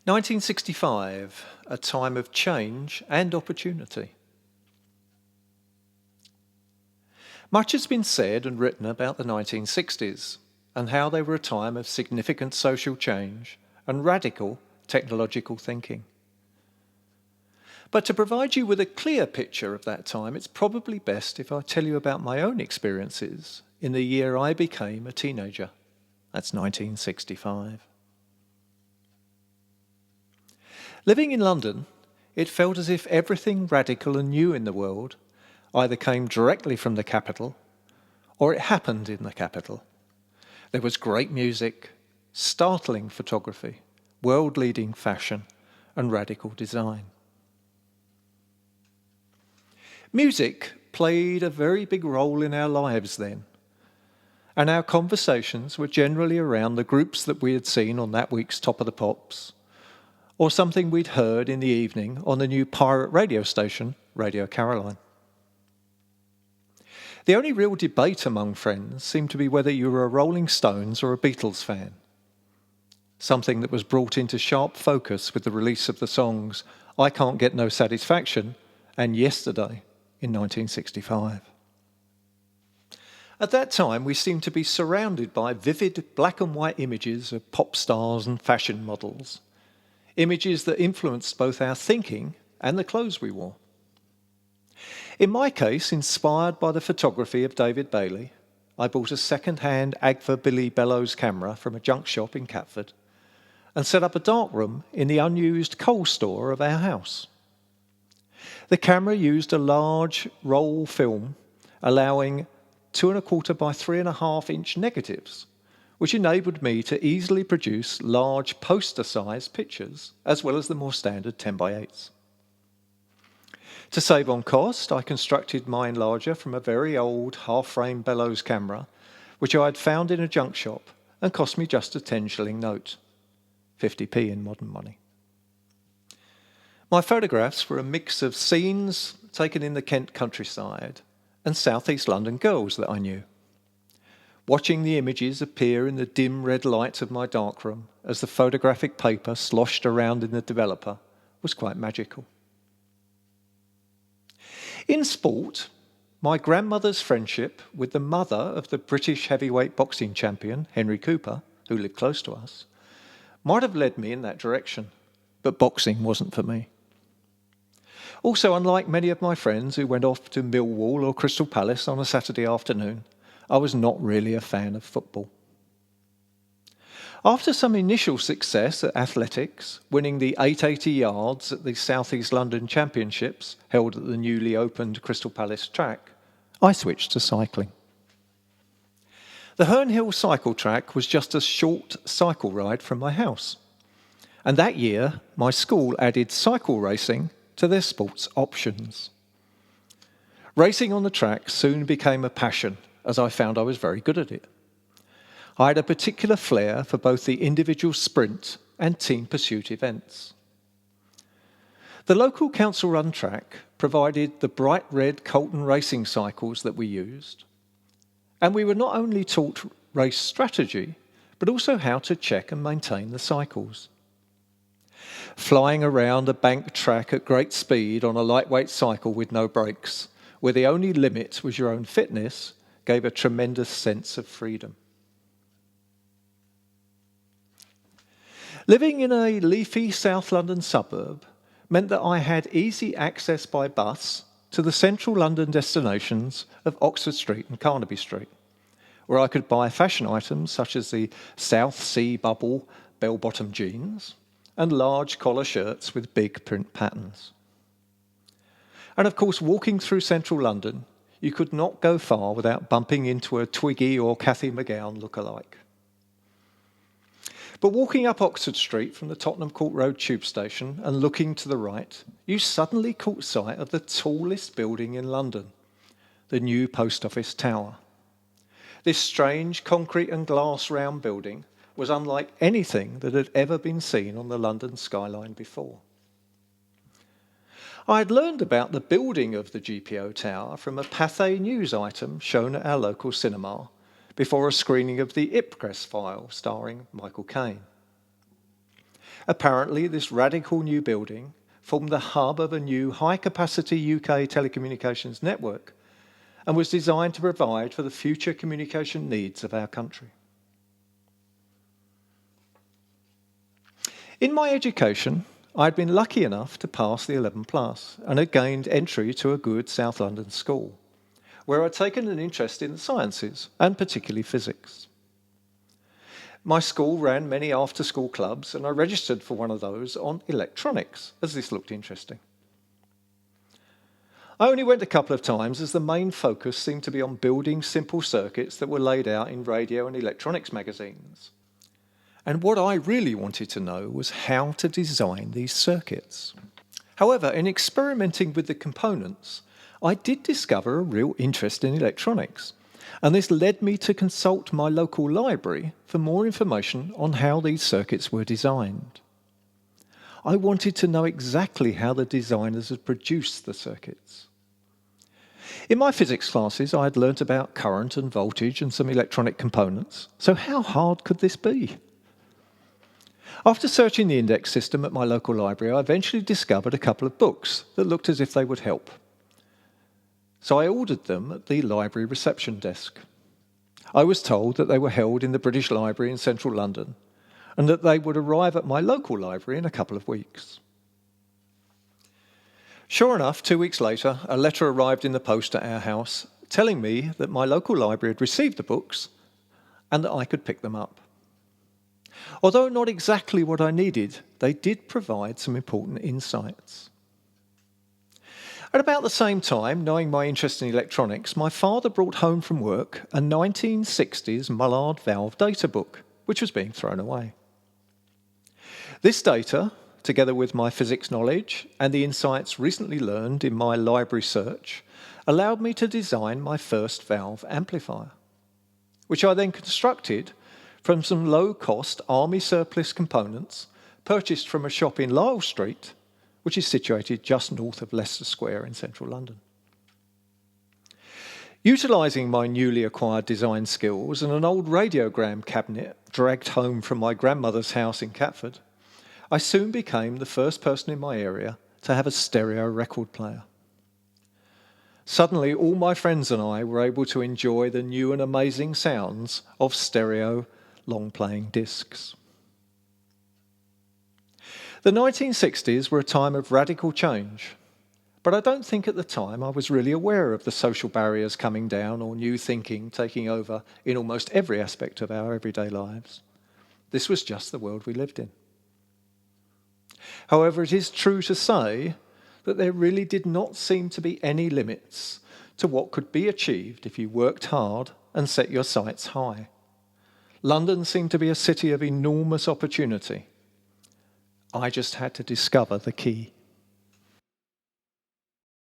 1965, a time of change and opportunity. Much has been said and written about the 1960s and how they were a time of significant social change and radical technological thinking. But to provide you with a clear picture of that time, it's probably best if I tell you about my own experiences in the year I became a teenager. That's 1965. Living in London, it felt as if everything radical and new in the world either came directly from the capital or it happened in the capital. There was great music, startling photography, world-leading fashion, and radical design. Music played a very big role in our lives then, and our conversations were generally around the groups that we had seen on that week's Top of the Pops, or something we'd heard in the evening on the new pirate radio station, Radio Caroline. The only real debate among friends seemed to be whether you were a Rolling Stones or a Beatles fan, something that was brought into sharp focus with the release of the songs I Can't Get No Satisfaction and Yesterday in 1965. At that time, we seemed to be surrounded by vivid black and white images of pop stars and fashion models, images that influenced both our thinking and the clothes we wore. In my case, inspired by the photography of David Bailey, I bought a second-hand Agfa Billy Bellows camera from a junk shop in Catford and set up a darkroom in the unused coal store of our house. The camera used a large roll film allowing 2¼ by 3½ inch negatives, which enabled me to easily produce large poster-sized pictures as well as the more standard 10 by 8s. To save on cost, I constructed my enlarger from a very old half-frame Bellows camera, which I had found in a junk shop and cost me just a 10-shilling note, 50p in modern money. My photographs were a mix of scenes taken in the Kent countryside and southeast London girls that I knew. Watching the images appear in the dim red light of my darkroom as the photographic paper sloshed around in the developer was quite magical. In sport, my grandmother's friendship with the mother of the British heavyweight boxing champion, Henry Cooper, who lived close to us, might have led me in that direction, but boxing wasn't for me. Also, unlike many of my friends who went off to Millwall or Crystal Palace on a Saturday afternoon, I was not really a fan of football. After some initial success at athletics, winning the 880 yards at the South East London Championships held at the newly opened Crystal Palace track, I switched to cycling. The Herne Hill cycle track was just a short cycle ride from my house, and that year my school added cycle racing to their sports options. Racing on the track soon became a passion, as I found I was very good at it. I had a particular flair for both the individual sprint and team pursuit events. The local council-run track provided the bright red Colton racing cycles that we used, and we were not only taught race strategy, but also how to check and maintain the cycles. Flying around a bank track at great speed on a lightweight cycle with no brakes, where the only limit was your own fitness, gave a tremendous sense of freedom. Living in a leafy South London suburb meant that I had easy access by bus to the central London destinations of Oxford Street and Carnaby Street, where I could buy fashion items such as the South Sea Bubble bell-bottom jeans and large collar shirts with big print patterns. And of course, walking through central London, you could not go far without bumping into a Twiggy or Cathy McGowan look-alike. But walking up Oxford Street from the Tottenham Court Road tube station and looking to the right, you suddenly caught sight of the tallest building in London, the new Post Office Tower. This strange concrete and glass round building was unlike anything that had ever been seen on the London skyline before. I had learned about the building of the GPO Tower from a Pathé News item shown at our local cinema before a screening of the Ipcress File starring Michael Caine. Apparently, this radical new building formed the hub of a new high-capacity UK telecommunications network and was designed to provide for the future communication needs of our country. In my education, I had been lucky enough to pass the 11 plus and had gained entry to a good South London school, where I'd taken an interest in the sciences, and particularly physics. My school ran many after-school clubs, and I registered for one of those on electronics, as this looked interesting. I only went a couple of times, as the main focus seemed to be on building simple circuits that were laid out in radio and electronics magazines. And what I really wanted to know was how to design these circuits. However, in experimenting with the components, I did discover a real interest in electronics, and this led me to consult my local library for more information on how these circuits were designed. I wanted to know exactly how the designers had produced the circuits. In my physics classes, I had learnt about current and voltage and some electronic components, so how hard could this be? After searching the index system at my local library, I eventually discovered a couple of books that looked as if they would help. So I ordered them at the library reception desk. I was told that they were held in the British Library in central London and that they would arrive at my local library in a couple of weeks. Sure enough, 2 weeks later, a letter arrived in the post at our house telling me that my local library had received the books and that I could pick them up. Although not exactly what I needed, they did provide some important insights. At about the same time, knowing my interest in electronics, my father brought home from work a 1960s Mullard valve data book, which was being thrown away. This data, together with my physics knowledge and the insights recently learned in my library search, allowed me to design my first valve amplifier, which I then constructed from some low-cost Army surplus components purchased from a shop in Lisle Street, which is situated just north of Leicester Square in central London. Utilising my newly acquired design skills and an old radiogram cabinet dragged home from my grandmother's house in Catford, I soon became the first person in my area to have a stereo record player. Suddenly, all my friends and I were able to enjoy the new and amazing sounds of stereo long-playing discs. The 1960s were a time of radical change, but I don't think at the time I was really aware of the social barriers coming down or new thinking taking over in almost every aspect of our everyday lives. This was just the world we lived in. However, it is true to say that there really did not seem to be any limits to what could be achieved if you worked hard and set your sights high. London seemed to be a city of enormous opportunity. I just had to discover the key.